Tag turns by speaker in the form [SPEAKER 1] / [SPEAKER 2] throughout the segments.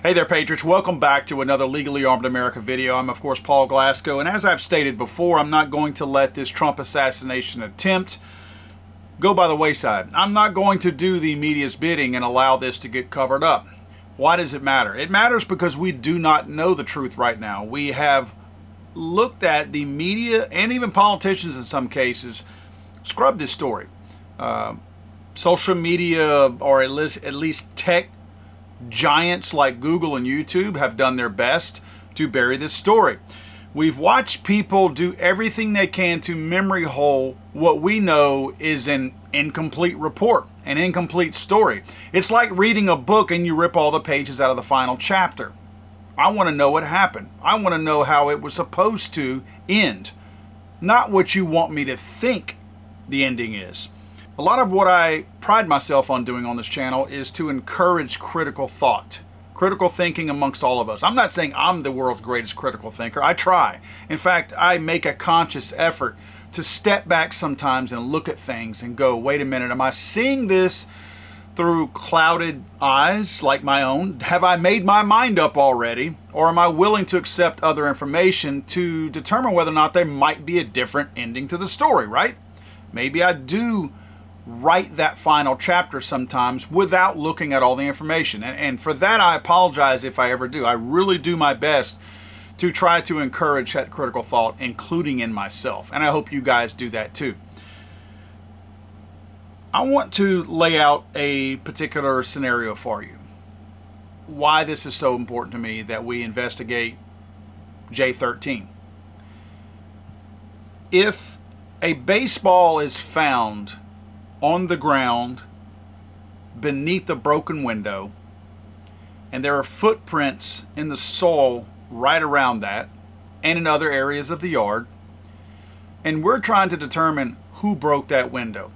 [SPEAKER 1] Hey there, Patriots. Welcome back to another Legally Armed America video. I'm, of course, Paul Glasgow, and as I've stated before, I'm not going to let this Trump assassination attempt go by the wayside. I'm not going to do the media's bidding and allow this to get covered up. Why does it matter? It matters because we do not know the truth right now. We have looked at the media and even politicians in some cases scrub this story. Social media, or at least tech giants like Google and YouTube, have done their best to bury this story. We've watched people do everything they can to memory hole what we know is an incomplete report, an incomplete story. It's like reading a book and you rip all the pages out of the final chapter. I want to know what happened. I want to know how it was supposed to end, not what you want me to think the ending is. A lot of what I pride myself on doing on this channel is to encourage critical thought, critical thinking amongst all of us. I'm not saying I'm the world's greatest critical thinker. I try. In fact, I make a conscious effort to step back sometimes and look at things and go, wait a minute, am I seeing this through clouded eyes like my own? Have I made my mind up already? Or am I willing to accept other information to determine whether or not there might be a different ending to the story, right? Maybe I do write that final chapter sometimes without looking at all the information. And for that, I apologize if I ever do. I really do my best to try to encourage that critical thought, including in myself. And I hope you guys do that too. I want to lay out a particular scenario for you. Why this is so important to me that we investigate J13. If a baseball is found on the ground beneath a broken window, and there are footprints in the soil right around that and in other areas of the yard, and we're trying to determine who broke that window.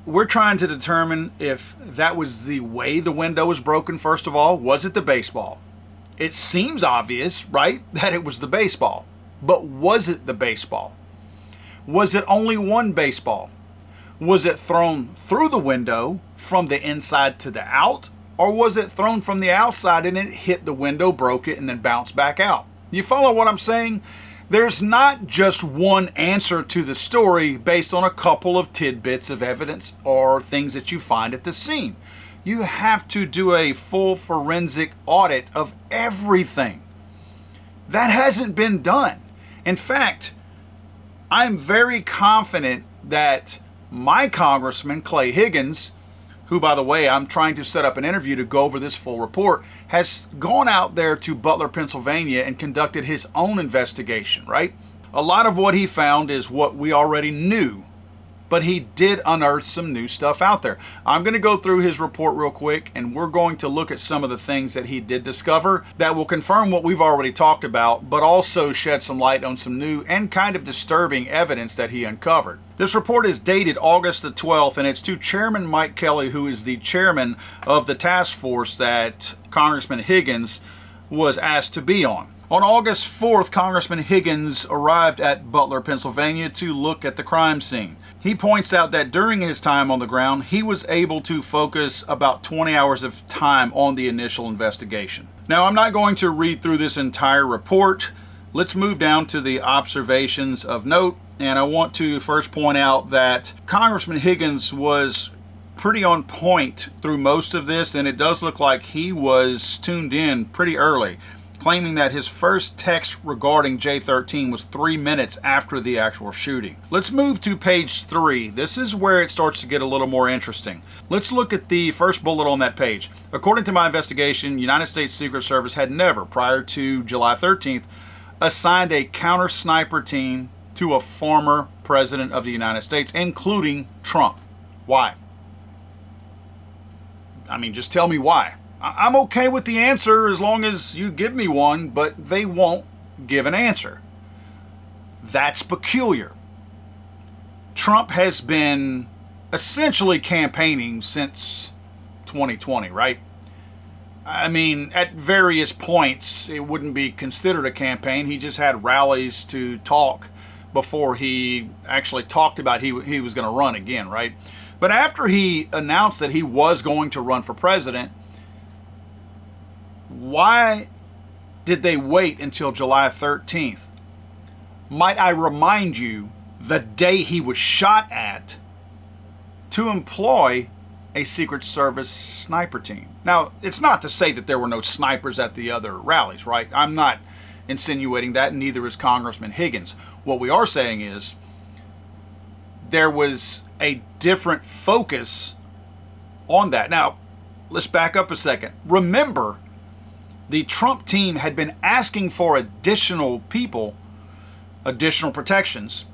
[SPEAKER 1] We're trying to determine if that was the way the window was broken. First of all, was it the baseball? It seems obvious, right, that it was the baseball, but was it the baseball? Was it only one baseball? Was it thrown through the window from the inside to the out? Or was it thrown from the outside and it hit the window, broke it, and then bounced back out? You follow what I'm saying? There's not just one answer to the story based on a couple of tidbits of evidence or things that you find at the scene. You have to do a full forensic audit of everything. That hasn't been done. In fact, I'm very confident that my Congressman, Clay Higgins, who, by the way, I'm trying to set up an interview to go over this full report, has gone out there to Butler, Pennsylvania and conducted his own investigation, right? A lot of what he found is what we already knew, but he did unearth some new stuff out there. I'm going to go through his report real quick, and we're going to look at some of the things that he did discover that will confirm what we've already talked about, but also shed some light on some new and kind of disturbing evidence that he uncovered. This report is dated August the 12th, and it's to Chairman Mike Kelly, who is the chairman of the task force that Congressman Higgins was asked to be on. On August 4th, Congressman Higgins arrived at Butler, Pennsylvania to look at the crime scene. He points out that during his time on the ground, he was able to focus about 20 hours of time on the initial investigation. Now, I'm not going to read through this entire report. Let's move down to the observations of note. And I want to first point out that Congressman Higgins was pretty on point through most of this, and it does look like he was tuned in pretty early, claiming that his first text regarding J13 was 3 minutes after the actual shooting. Let's move to page 3. This is where it starts to get a little more interesting. Let's look at the first bullet on that page. According to my investigation, United States Secret Service had never, prior to July 13th, assigned a counter-sniper team to a former president of the United States, including Trump. Why? I mean, just tell me why. I'm okay with the answer as long as you give me one, but they won't give an answer. That's peculiar. Trump has been essentially campaigning since 2020, right? I mean, at various points, it wouldn't be considered a campaign. He just had rallies to talk before he actually talked about he was going to run again, right? But after he announced that he was going to run for president, why did they wait until July 13th? Might I remind you, the day he was shot at, to employ a Secret Service sniper team. Now, it's not to say that there were no snipers at the other rallies, right? I'm not insinuating that, and neither is Congressman Higgins. What we are saying is there was a different focus on that. Now, let's back up a second. Remember, the Trump team had been asking for additional people, additional protections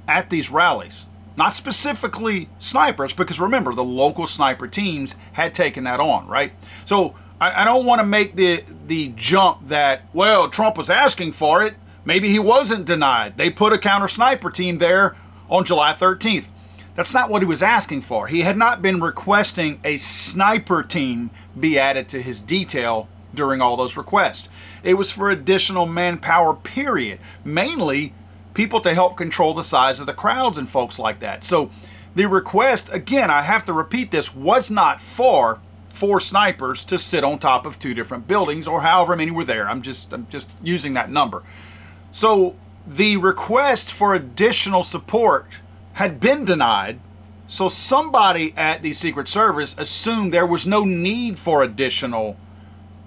[SPEAKER 1] at these rallies. Not specifically snipers, because remember, the local sniper teams had taken that on, right? So I don't want to make the jump that, well, Trump was asking for it. Maybe he wasn't denied. They put a counter sniper team there on July 13th. That's not what he was asking for. He had not been requesting a sniper team be added to his detail during all those requests. It was for additional manpower, period. Mainly people to help control the size of the crowds and folks like that. So the request, again, I have to repeat this, was not for 4 snipers to sit on top of 2 different buildings, or however many were there. I'm just using that number. So the request for additional support had been denied. So somebody at the Secret Service assumed there was no need for additional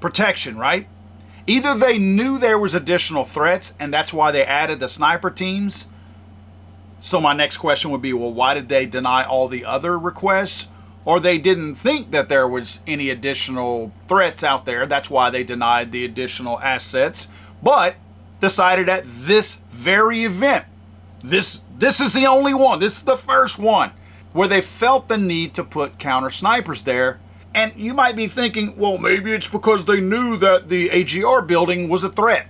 [SPEAKER 1] protection, right? Either they knew there was additional threats and that's why they added the sniper teams. So my next question would be, well, why did they deny all the other requests? Or they didn't think that there was any additional threats out there. That's why they denied the additional assets, but decided at this very event, this is the only one, this is the first one where they felt the need to put counter snipers there. And you might be thinking, well, maybe it's because they knew that the AGR building was a threat.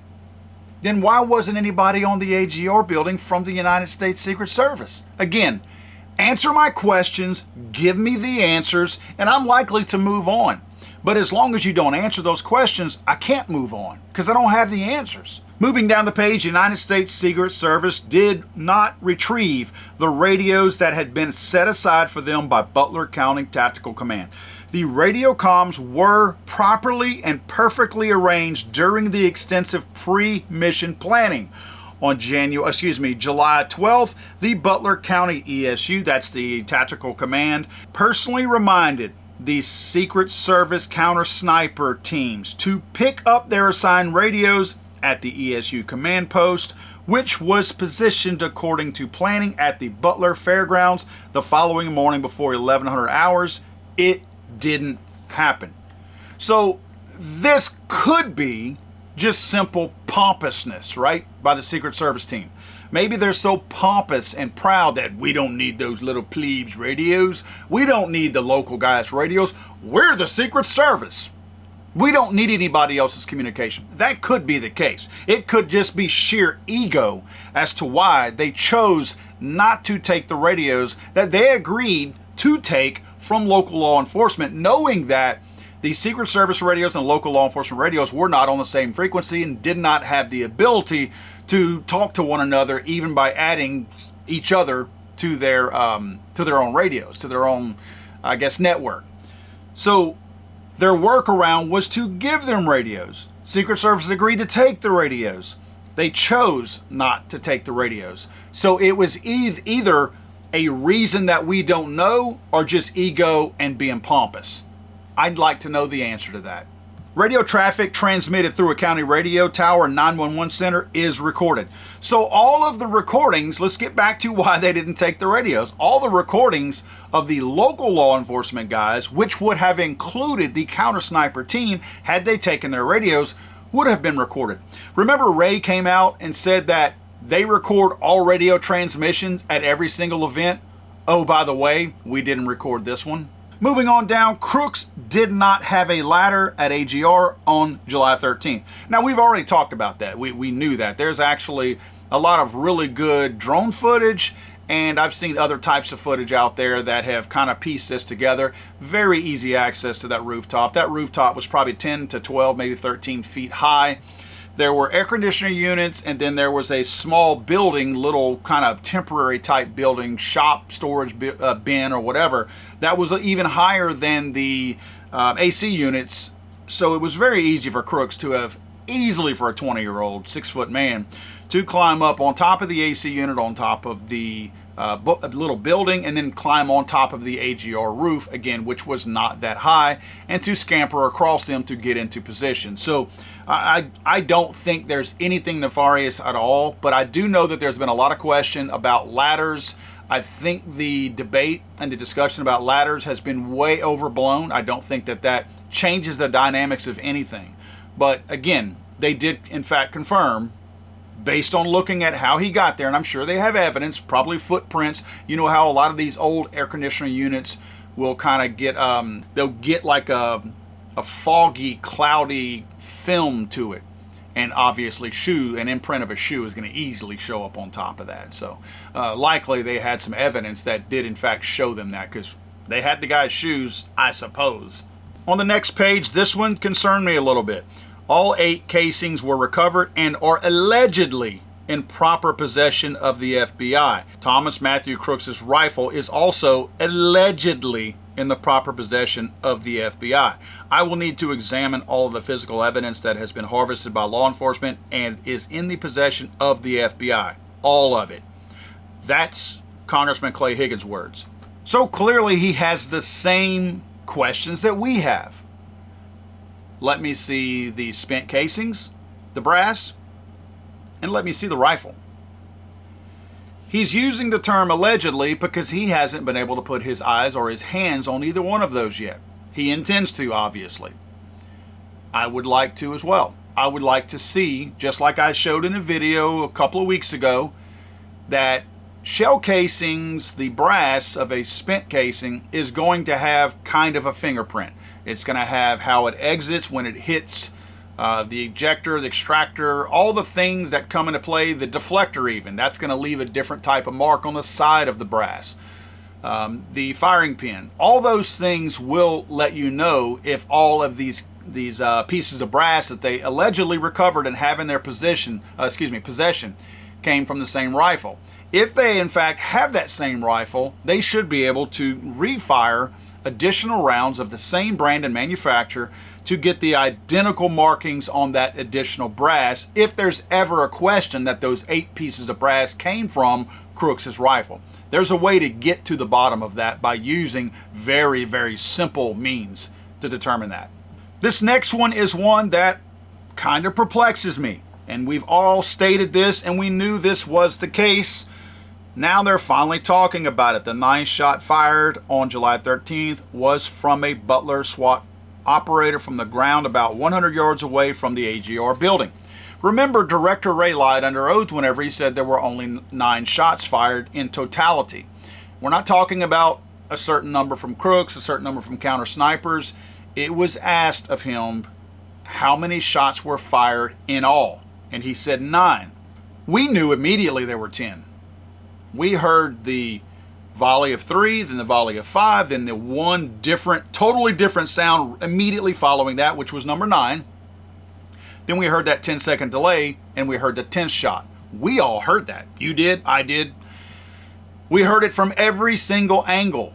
[SPEAKER 1] Then why wasn't anybody on the AGR building from the United States Secret Service? Again, answer my questions, give me the answers, and I'm likely to move on. But as long as you don't answer those questions, I can't move on because I don't have the answers. Moving down the page, United States Secret Service did not retrieve the radios that had been set aside for them by Butler County Tactical Command. The radio comms were properly and perfectly arranged during the extensive pre-mission planning. On July 12th, the Butler County ESU, that's the Tactical Command, personally reminded the Secret Service counter sniper teams to pick up their assigned radios at the ESU command post, which was positioned according to planning at the Butler Fairgrounds the following morning before 1100 hours. It didn't happen. So this could be just simple pompousness, right, by the Secret Service team. Maybe they're so pompous and proud that we don't need those little plebes radios. We don't need the local guys' radios. We're the Secret Service. We don't need anybody else's communication. That could be the case. It could just be sheer ego as to why they chose not to take the radios that they agreed to take from local law enforcement, knowing that the Secret Service radios and local law enforcement radios were not on the same frequency and did not have the ability to talk to one another, even by adding each other to their own radios, to their own, I guess, network. So their workaround was to give them radios. Secret Service agreed to take the radios. They chose not to take the radios. So it was either a reason that we don't know or just ego and being pompous. I'd like to know the answer to that. Radio traffic transmitted through a county radio tower and 911 center is recorded. So all of the recordings, let's get back to why they didn't take the radios. All the recordings of the local law enforcement guys, which would have included the counter sniper team had they taken their radios, would have been recorded. Remember, Ray came out and said that they record all radio transmissions at every single event. Oh, by the way, we didn't record this one. Moving on down, Crooks did not have a ladder at AGR on July 13th. Now, we've already talked about that. We knew that. There's actually a lot of really good drone footage, and I've seen other types of footage out there that have kind of pieced this together. Very easy access to that rooftop. That rooftop was probably 10 to 12, maybe 13 feet high. There were air conditioning units, and then there was a small building, little kind of temporary type building, shop, storage bin or whatever, that was even higher than the AC units So it was very easy for Crooks to have easily, for a 20-year-old, 6-foot man, to climb up on top of the AC unit, on top of the little building, and then climb on top of the AGR roof, again, which was not that high, and to scamper across them to get into position. So I don't think there's anything nefarious at all, but I do know that there's been a lot of question about ladders. I think the debate and the discussion about ladders has been way overblown. I don't think that changes the dynamics of anything. But again, they did in fact confirm, based on looking at how he got there, and I'm sure they have evidence, probably footprints. You know how a lot of these old air conditioner units will kind of get, they'll get like a foggy, cloudy film to it. And obviously an imprint of a shoe is going to easily show up on top of that. So likely they had some evidence that did in fact show them that, because they had the guy's shoes, I suppose. On the next page, this one concerned me a little bit. All 8 casings were recovered and are allegedly in proper possession of the FBI. Thomas Matthew Crooks' rifle is also allegedly in the proper possession of the FBI. I will need to examine all of the physical evidence that has been harvested by law enforcement and is in the possession of the FBI. All of it. That's Congressman Clay Higgins' words. So clearly he has the same questions that we have. Let me see the spent casings, the brass, and let me see the rifle. He's using the term allegedly because he hasn't been able to put his eyes or his hands on either one of those yet. He intends to, obviously. I would like to as well. I would like to see, just like I showed in a video a couple of weeks ago, that shell casings, the brass of a spent casing, is going to have kind of a fingerprint. It's going to have how it exits when it hits the ejector, the extractor, all the things that come into play, the deflector even. That's going to leave a different type of mark on the side of the brass. The firing pin. All those things will let you know if all of these pieces of brass that they allegedly recovered and have in their possession came from the same rifle. If they in fact have that same rifle, they should be able to refire additional rounds of the same brand and manufacturer to get the identical markings on that additional brass if there's ever a question that those 8 pieces of brass came from Crooks' rifle. There's a way to get to the bottom of that by using very, very simple means to determine that. This next one is one that kind of perplexes me, and we've all stated this and we knew this was the case. Now they're finally talking about it. The 9th shot fired on July 13th was from a Butler SWAT operator from the ground about 100 yards away from the AGR building. Remember, Director Ray lied under oath whenever he said there were only 9 shots fired in totality. We're not talking about a certain number from Crooks, a certain number from counter snipers. It was asked of him how many shots were fired in all, and he said 9. We knew immediately there were 10. We heard the volley of 3, then the volley of 5, then the one totally different sound immediately following that, which was number 9. Then we heard that 10-second delay, and we heard the 10th shot. We all heard that. You did, I did. We heard it from every single angle.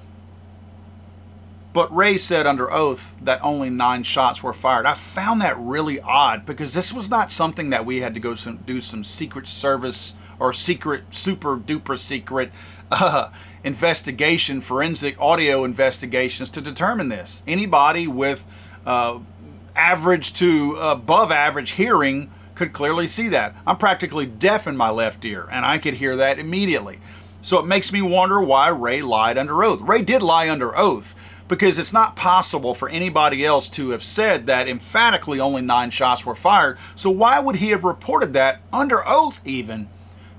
[SPEAKER 1] But Ray said under oath that only 9 shots were fired. I found that really odd because this was not something that we had to go do some Secret Service or super duper secret investigation, forensic audio investigations to determine this. Anybody with average to above average hearing could clearly see that. I'm practically deaf in my left ear, and I could hear that immediately. So it makes me wonder why Ray lied under oath. Ray did lie under oath because it's not possible for anybody else to have said that emphatically only 9 shots were fired. So why would he have reported that under oath even,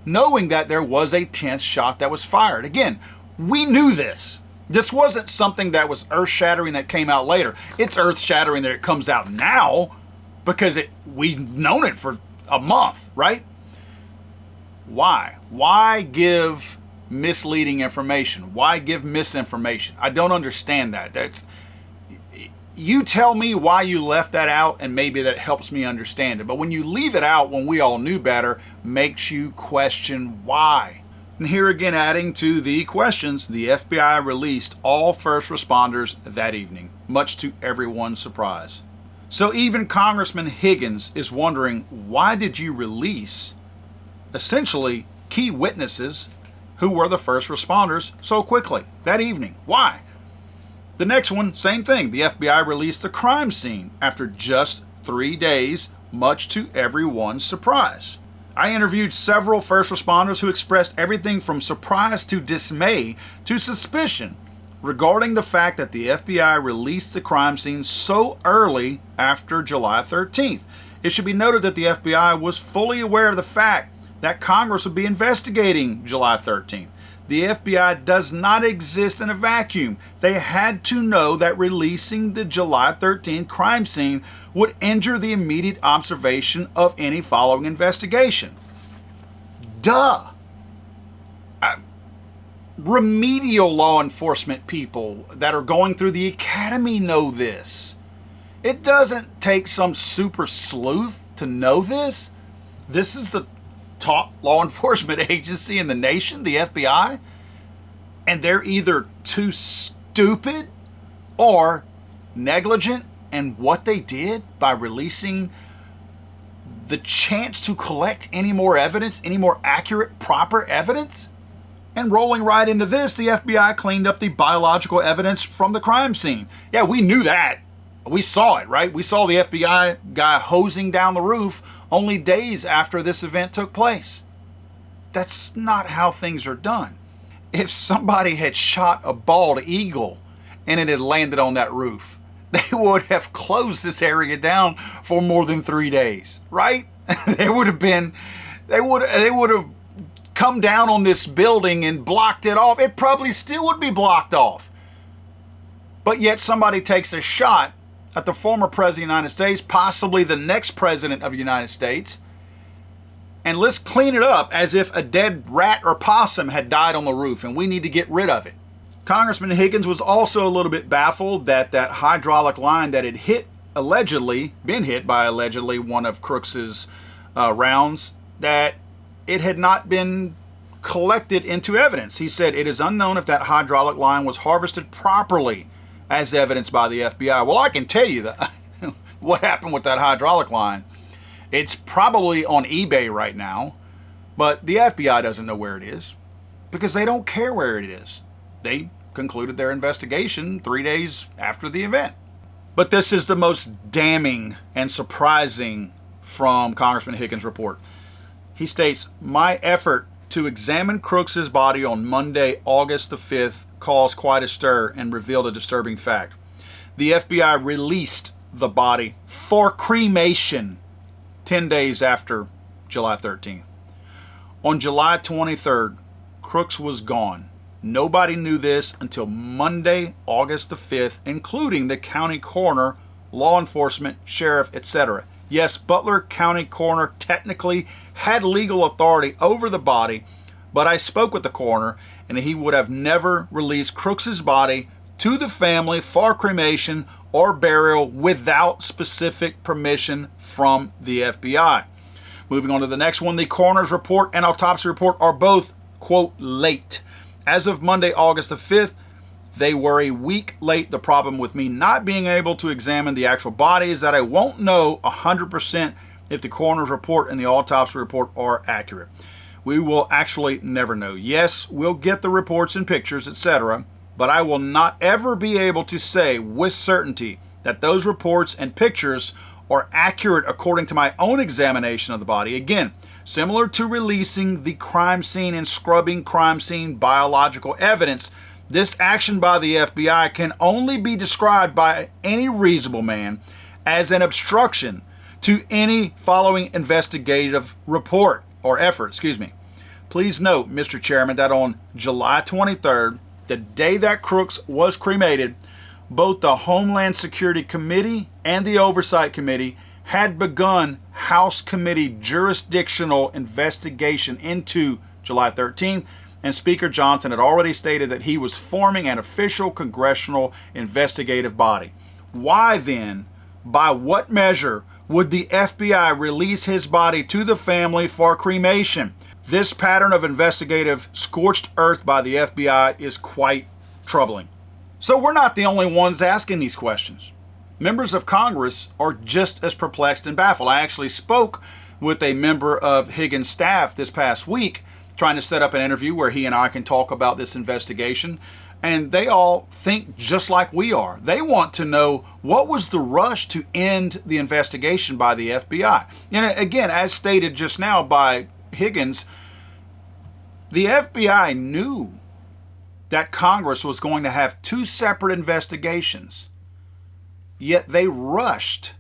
[SPEAKER 1] knowing that there was a 10th shot that was fired? Again, we knew this. This wasn't something that was earth-shattering that came out later. It's earth-shattering that it comes out now because we've known it for a month, right? Why? Why give misleading information? Why give misinformation? I don't understand that. You tell me why you left that out, and maybe that helps me understand it. But when you leave it out when we all knew better, makes you question why. And here again, adding to the questions, the FBI released all first responders that evening, much to everyone's surprise. So even Congressman Higgins is wondering, why did you release essentially key witnesses who were the first responders so quickly that evening? Why? The next one, same thing. The FBI released the crime scene after just 3 days, much to everyone's surprise. I interviewed several first responders who expressed everything from surprise to dismay to suspicion regarding the fact that the FBI released the crime scene so early after July 13th. It should be noted that the FBI was fully aware of the fact that Congress would be investigating July 13th. The FBI does not exist in a vacuum. They had to know that releasing the July 13th crime scene would injure the immediate observation of any following investigation. Duh! Remedial law enforcement people that are going through the academy know this. It doesn't take some super sleuth to know this. This is the top law enforcement agency in the nation, the FBI, and they're either too stupid or negligent in what they did by releasing the chance to collect any more evidence, any more accurate, proper evidence. And rolling right into this, the FBI cleaned up the biological evidence from the crime scene. Yeah, we knew that. We saw it, right? We saw the FBI guy hosing down the roof only days after this event took place. That's not how things are done. If somebody had shot a bald eagle and it had landed on that roof, they would have closed this area down for more than 3 days, right? They would have come down on this building and blocked it off. It probably still would be blocked off. But yet somebody takes a shot at the former president of the United States, possibly the next president of the United States, and let's clean it up as if a dead rat or possum had died on the roof and we need to get rid of it. Congressman Higgins was also a little bit baffled that that hydraulic line that had been hit by allegedly one of Crooks's rounds, that it had not been collected into evidence. He said it is unknown if that hydraulic line was harvested properly as evidenced by the FBI. Well, I can tell you that what happened with that hydraulic line. It's probably on eBay right now, but the FBI doesn't know where it is because they don't care where it is. They concluded their investigation 3 days after the event. But this is the most damning and surprising from Congressman Higgins' report. He states, "My effort to examine Crooks' body on Monday, August the 5th, caused quite a stir and revealed a disturbing fact. The FBI released the body for cremation 10 days after July 13th. On July 23rd, Crooks was gone. Nobody knew this until Monday, August the 5th, including the county coroner, law enforcement, sheriff, etc. Yes, Butler County Coroner technically had legal authority over the body, but I spoke with the coroner and he would have never released Crooks' body to the family for cremation or burial without specific permission from the FBI." Moving on to the next one, the coroner's report and autopsy report are both, quote, late. As of Monday, August the 5th, they were a week late. The problem with me not being able to examine the actual body is that I won't know 100% if the coroner's report and the autopsy report are accurate. We will actually never know. Yes, we'll get the reports and pictures, etc., but I will not ever be able to say with certainty that those reports and pictures are accurate according to my own examination of the body. Again, similar to releasing the crime scene and scrubbing crime scene biological evidence, this action by the FBI can only be described by any reasonable man as an obstruction to any following investigative report or effort, Please note, Mr. Chairman, that on July 23rd, the day that Crooks was cremated, both the Homeland Security Committee and the Oversight Committee had begun House Committee jurisdictional investigation into July 13th, and Speaker Johnson had already stated that he was forming an official congressional investigative body. Why then, by what measure, would the FBI release his body to the family for cremation? This pattern of investigative scorched earth by the FBI is quite troubling. So we're not the only ones asking these questions. members of Congress are just as perplexed and baffled. I actually spoke with a member of Higgins' staff this past week, trying to set up an interview where he and I can talk about this investigation. And they all think just like we are. They want to know, what was the rush to end the investigation by the FBI? And again, as stated just now by Higgins, the FBI knew that Congress was going to have two separate investigations, yet they rushed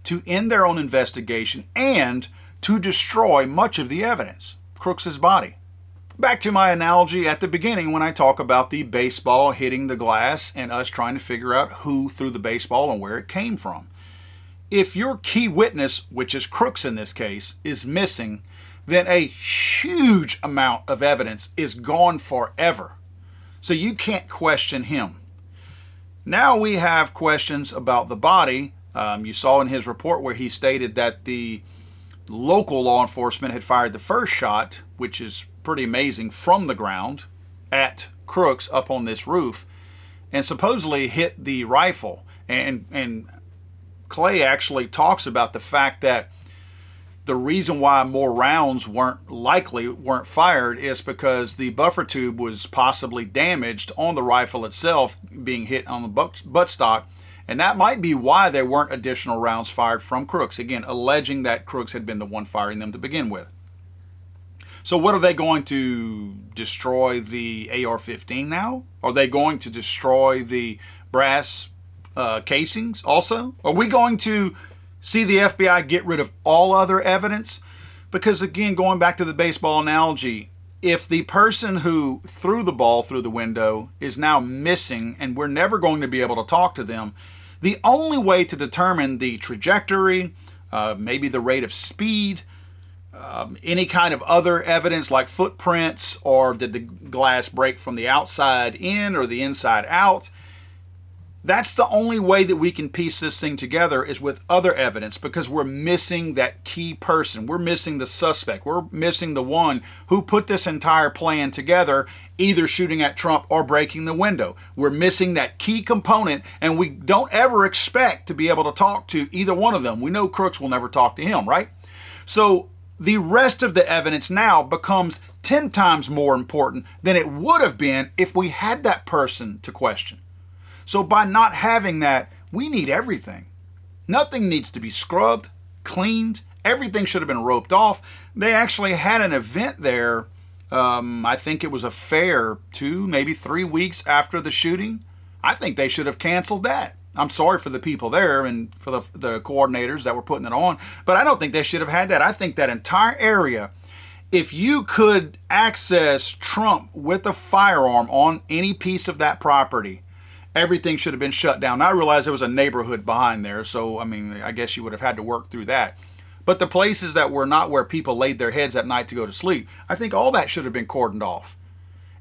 [SPEAKER 1] to end their own investigation and to destroy much of the evidence, Crooks' body. Back to my analogy at the beginning when I talk about the baseball hitting the glass and us trying to figure out who threw the baseball and where it came from. If your key witness, which is Crooks in this case, is missing, then a huge amount of evidence is gone forever. So you can't question him. Now we have questions about the body. You saw in his report where he stated that the local law enforcement had fired the first shot, which is pretty amazing, from the ground at Crooks up on this roof, and supposedly hit the rifle. And Clay actually talks about the fact that the reason why more rounds weren't fired is because the buffer tube was possibly damaged on the rifle itself, being hit on the buttstock, and that might be why there weren't additional rounds fired from Crooks, again alleging that Crooks had been the one firing them to begin with. So what are they going to destroy the AR-15 now? Are they going to destroy the brass casings also? Are we going to see the FBI get rid of all other evidence? Because again, going back to the baseball analogy, if the person who threw the ball through the window is now missing and we're never going to be able to talk to them, the only way to determine the trajectory, maybe the rate of speed, any kind of other evidence like footprints, or did the glass break from the outside in or the inside out, that's the only way that we can piece this thing together, is with other evidence, because we're missing that key person. We're missing the suspect. We're missing the one who put this entire plan together, either shooting at Trump or breaking the window. We're missing that key component, and we don't ever expect to be able to talk to either one of them. We know Crooks will never talk to him, right? So the rest of the evidence now becomes 10 times more important than it would have been if we had that person to question. So by not having that, we need everything. Nothing needs to be scrubbed, cleaned. Everything should have been roped off. They actually had an event there. I think it was a fair 2, maybe 3 weeks after the shooting. I think they should have canceled that. I'm sorry for the people there and for the coordinators that were putting it on, but I don't think they should have had that. I think that entire area, if you could access Trump with a firearm on any piece of that property, everything should have been shut down. Now, I realize there was a neighborhood behind there, so I mean, I guess you would have had to work through that. But the places that were not where people laid their heads at night to go to sleep, I think all that should have been cordoned off.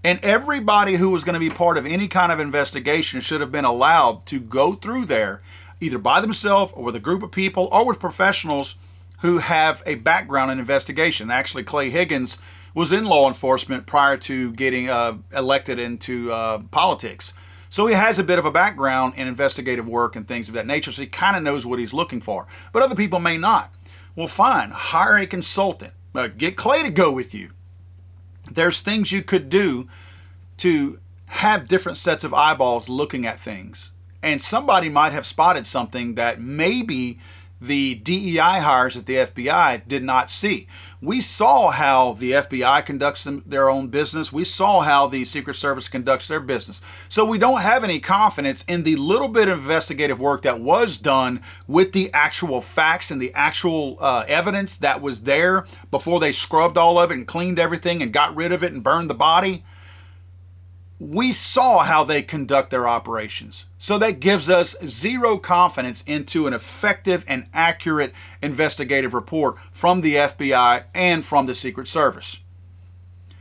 [SPEAKER 1] And everybody who was going to be part of any kind of investigation should have been allowed to go through there, either by themselves or with a group of people or with professionals who have a background in investigation. Actually, Clay Higgins was in law enforcement prior to getting elected into politics. So he has a bit of a background in investigative work and things of that nature, so he kind of knows what he's looking for. But other people may not. Well, fine, hire a consultant. Get Clay to go with you. There's things you could do to have different sets of eyeballs looking at things. And somebody might have spotted something that maybe the DEI hires at the FBI did not see. We saw how the FBI conducts their own business. We saw how the Secret Service conducts their business. So we don't have any confidence in the little bit of investigative work that was done with the actual facts and the actual evidence that was there before they scrubbed all of it and cleaned everything and got rid of it and burned the body. We saw how they conduct their operations. So that gives us zero confidence into an effective and accurate investigative report from the FBI and from the Secret Service.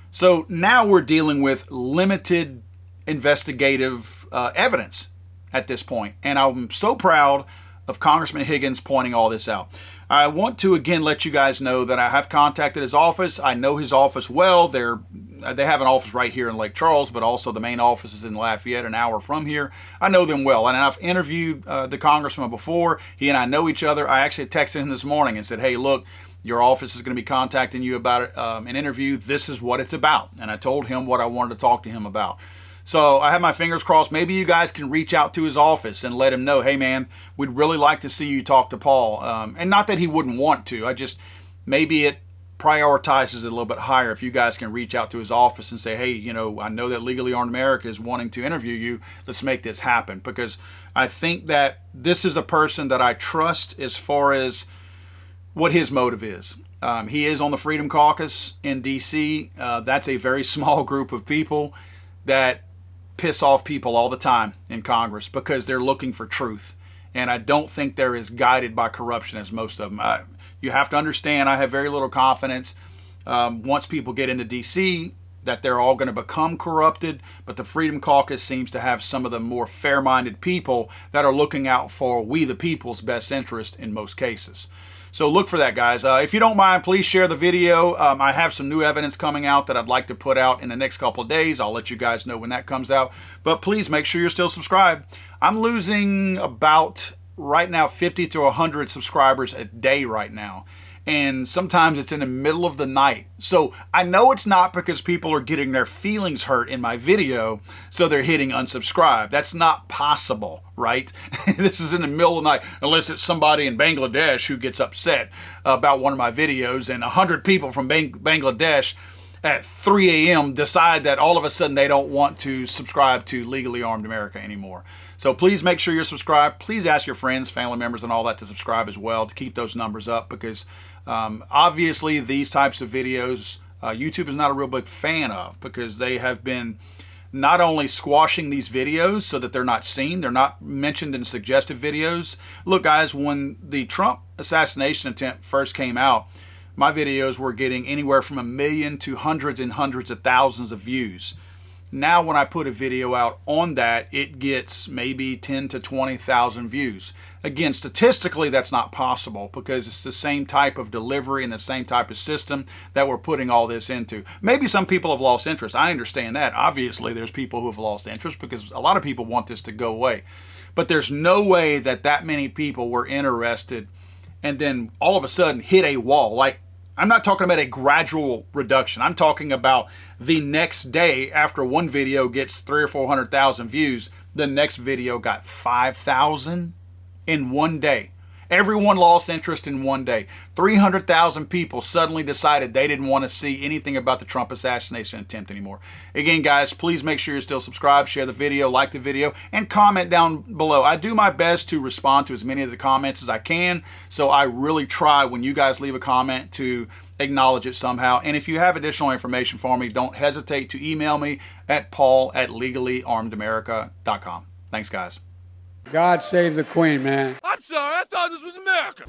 [SPEAKER 1] So now we're dealing with limited investigative evidence at this point. And I'm so proud of Congressman Higgins pointing all this out. I want to again let you guys know that I have contacted his office. I know his office well. They're They have an office right here in Lake Charles, but also the main office is in Lafayette, an hour from here. I know them well, and I've interviewed the congressman before. He and I know each other. I actually texted him this morning and said, hey, look, your office is going to be contacting you about an interview. This is what it's about. And I told him what I wanted to talk to him about. So I have my fingers crossed. Maybe you guys can reach out to his office and let him know, hey, man, we'd really like to see you talk to Paul. And not that he wouldn't want to. Maybe it prioritizes it a little bit higher if you guys can reach out to his office and say, hey, you know, I know that Legally Armed America is wanting to interview you. Let's make this happen. Because I think that this is a person that I trust as far as what his motive is. He is on the Freedom Caucus in D.C. That's a very small group of people that piss off people all the time in Congress because they're looking for truth. And I don't think they're as guided by corruption as most of them. You have to understand, I have very little confidence once people get into D.C. that they're all going to become corrupted, but the Freedom Caucus seems to have some of the more fair-minded people that are looking out for we the people's best interest in most cases. So look for that, guys. If you don't mind, please share the video. I have some new evidence coming out that I'd like to put out in the next couple of days. I'll let you guys know when that comes out. But please make sure you're still subscribed. I'm losing about, right now, 50 to 100 subscribers a day right now. And sometimes it's in the middle of the night. So I know it's not because people are getting their feelings hurt in my video, so they're hitting unsubscribe. That's not possible, right? This is in the middle of the night, unless it's somebody in Bangladesh who gets upset about one of my videos, and 100 people from Bangladesh at 3 a.m. decide that all of a sudden they don't want to subscribe to Legally Armed America anymore. So please make sure you're subscribed. Please ask your friends, family members, and all that to subscribe as well to keep those numbers up, because obviously these types of videos YouTube is not a real big fan of, because they have been not only squashing these videos so that they're not seen, they're not mentioned in suggestive videos. Look, guys, when the Trump assassination attempt first came out, my videos were getting anywhere from 1 million to hundreds and hundreds of thousands of views. Now when I put a video out on that, it gets maybe 10 to 20,000 views. Again, statistically, that's not possible because it's the same type of delivery and the same type of system that we're putting all this into. Maybe some people have lost interest. I understand that. Obviously, there's people who have lost interest because a lot of people want this to go away. But there's no way that that many people were interested and then all of a sudden hit a wall. Like, I'm not talking about a gradual reduction. I'm talking about the next day after one video gets 300,000 or 400,000 views, the next video got 5,000 in one day. Everyone lost interest in one day. 300,000 people suddenly decided they didn't want to see anything about the Trump assassination attempt anymore. Again, guys, please make sure you're still subscribed, share the video, like the video, and comment down below. I do my best to respond to as many of the comments as I can, so I really try when you guys leave a comment to acknowledge it somehow. And if you have additional information for me, don't hesitate to email me at paul@legallyarmedamerica.com. Thanks, guys.
[SPEAKER 2] God save the Queen, man.
[SPEAKER 3] I'm sorry, I thought this was America.